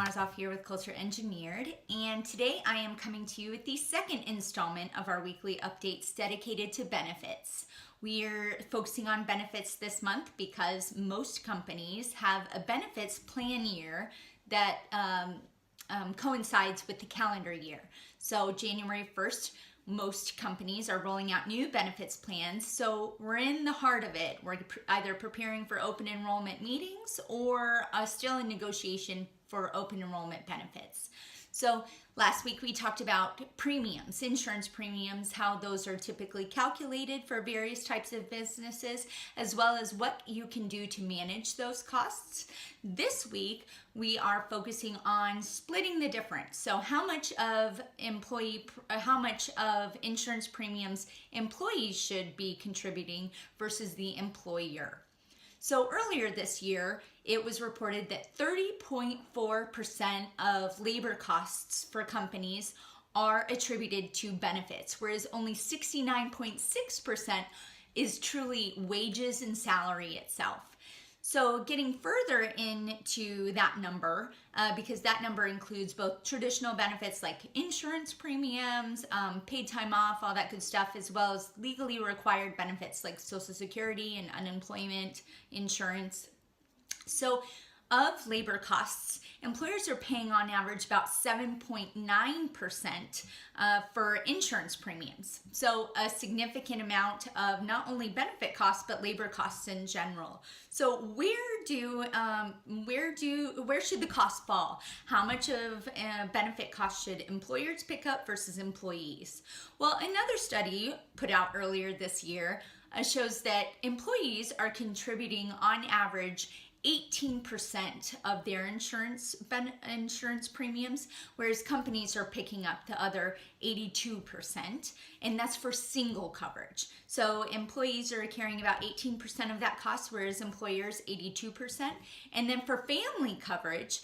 Marzoff here with Culture Engineered, and today I am coming to you with the second installment of our weekly updates dedicated to benefits. We're focusing on benefits this month because most companies have a benefits plan year that coincides with the calendar year. So January 1st, most companies are rolling out new benefits plans, so we're in the heart of it. We're either preparing for open enrollment meetings or still in negotiation for open enrollment benefits. So last week we talked about premiums, insurance premiums, how those are typically calculated for various types of businesses, as well as what you can do to manage those costs. This week we are focusing on splitting the difference. So how much of insurance premiums employees should be contributing versus the employer. So earlier this year, it was reported that 30.4% of labor costs for companies are attributed to benefits, whereas only 69.6% is truly wages and salary itself. So getting further into that number, because that number includes both traditional benefits like insurance premiums, paid time off, all that good stuff, as well as legally required benefits like Social Security and unemployment insurance. So of labor costs, employers are paying on average about 7.9% for insurance premiums. So a significant amount of not only benefit costs, but labor costs in general. So where should the cost fall? How much of benefit costs should employers pick up versus employees? Well, another study put out earlier this year shows that employees are contributing on average 18% of their insurance premiums, whereas companies are picking up the other 82%, and that's for single coverage. So employees are carrying about 18% of that cost, whereas employers 82%. And then for family coverage,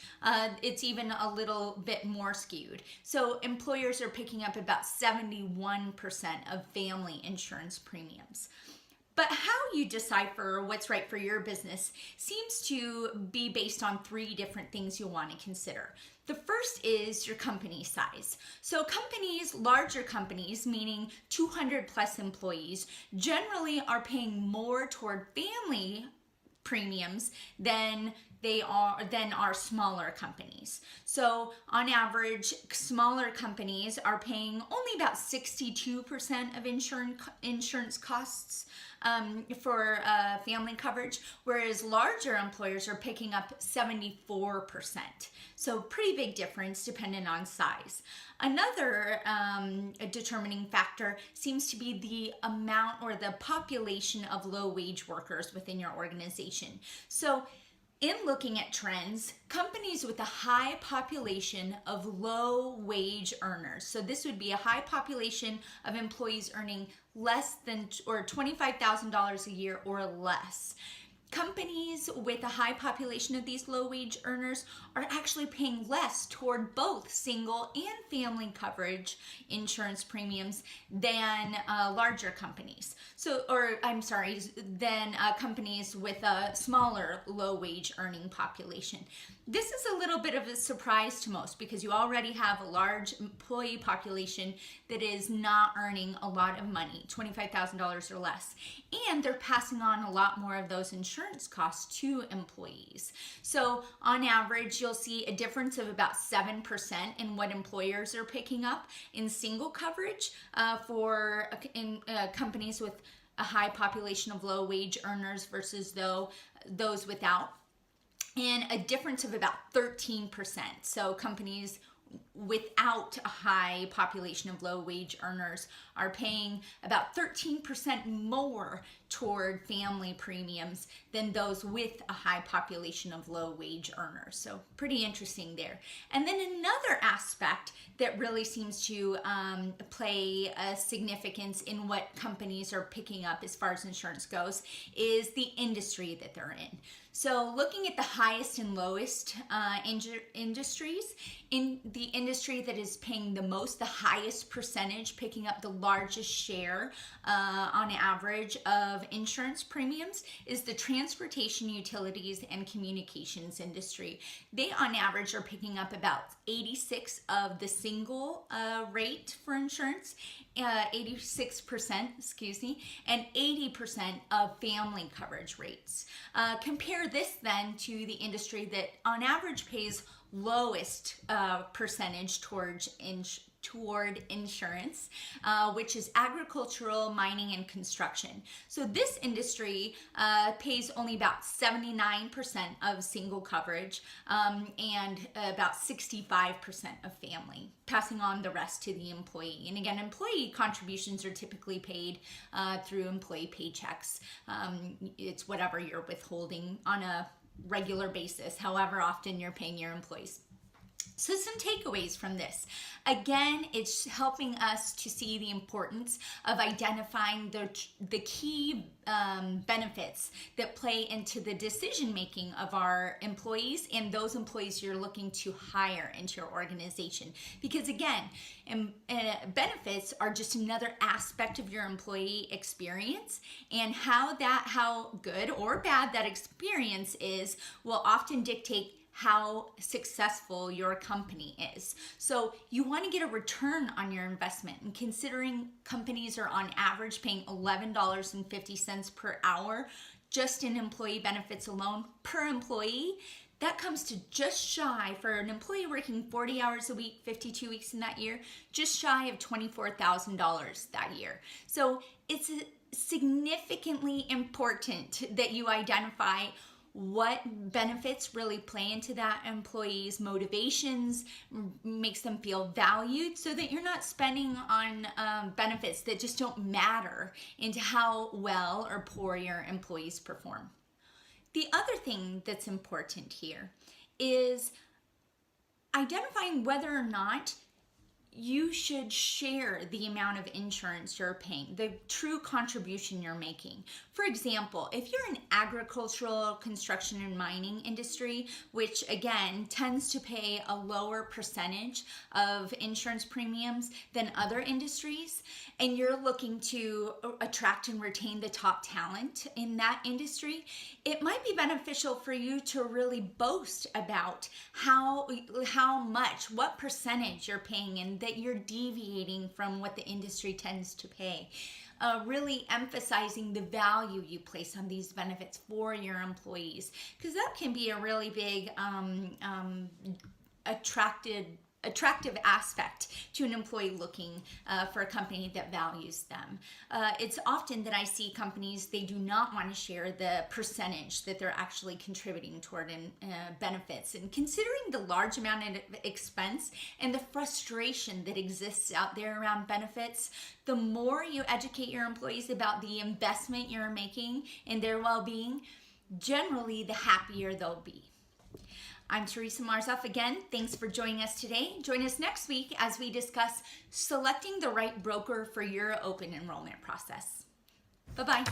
it's even a little bit more skewed. So employers are picking up about 71% of family insurance premiums. But how you decipher what's right for your business seems to be based on three different things you'll want to consider. The first is your company size. So companies, larger companies, meaning 200 plus employees, generally are paying more toward family premiums than our smaller companies. So on average, smaller companies are paying only about 62% of insurance costs for family coverage, whereas larger employers are picking up 74%. So pretty big difference depending on size. Another determining factor seems to be the amount or the population of low-wage workers within your organization. So in looking at trends, companies with a high population of low-wage earners, so this would be a high population of employees earning less than or $25,000 a year or less. Companies with a high population of these low-wage earners are actually paying less toward both single and family coverage insurance premiums than larger companies. Than companies with a smaller low-wage earning population. This is a little bit of a surprise to most because you already have a large employee population that is not earning a lot of money, $25,000 or less, and they're passing on a lot more of those insurance costs to employees. So on average, you'll see a difference of about 7% in what employers are picking up in single coverage for companies with a high population of low-wage earners versus those without, and a difference of about 13%. So companies without a high population of low-wage earners are paying about 13% more toward family premiums than those with a high population of low-wage earners. So pretty interesting there. And then another aspect that really seems to play a significance in what companies are picking up as far as insurance goes is the industry that they're in. So looking at the highest and lowest industries, in the industry that is paying the most, the highest percentage, picking up the largest share on average of of insurance premiums is the transportation, utilities, and communications industry. They on average are picking up about 86 of the single rate for insurance, 86%, excuse me, and 80% of family coverage rates. Compare this then to the industry that on average pays lowest percentage toward insurance, which is agricultural, mining, and construction. So this industry pays only about 79% of single coverage and about 65% of family, passing on the rest to the employee. And again, employee contributions are typically paid through employee paychecks. It's whatever you're withholding on a regular basis, however often you're paying your employees. So some takeaways from this. Again, it's helping us to see the importance of identifying the key benefits that play into the decision making of our employees and those employees you're looking to hire into your organization. Because again, benefits are just another aspect of your employee experience, and how good or bad that experience is will often dictate how successful your company is. So you want to get a return on your investment, and considering companies are on average paying $11.50 per hour just in employee benefits alone per employee, that comes to just shy, for an employee working 40 hours a week, 52 weeks in that year, just shy of $24,000 that year. So it's significantly important that you identify what benefits really play into that employee's motivations, makes them feel valued, so that you're not spending on benefits that just don't matter into how well or poor your employees perform. The other thing that's important here is identifying whether or not you should share the amount of insurance you're paying, the true contribution you're making. For example, if you're in agricultural, construction, and mining industry, which again tends to pay a lower percentage of insurance premiums than other industries, and you're looking to attract and retain the top talent in that industry, it might be beneficial for you to really boast about how much, what percentage you're paying, and that you're deviating from what the industry tends to pay. Really emphasizing the value you place on these benefits for your employees, because that can be a really big attractive aspect to an employee looking for a company that values them. It's often that I see companies, they do not want to share the percentage that they're actually contributing toward benefits. And considering the large amount of expense and the frustration that exists out there around benefits, the more you educate your employees about the investment you're making in their well-being, generally the happier they'll be. I'm Teresa Marzoff again. Thanks for joining us today. Join us next week as we discuss selecting the right broker for your open enrollment process. Bye-bye.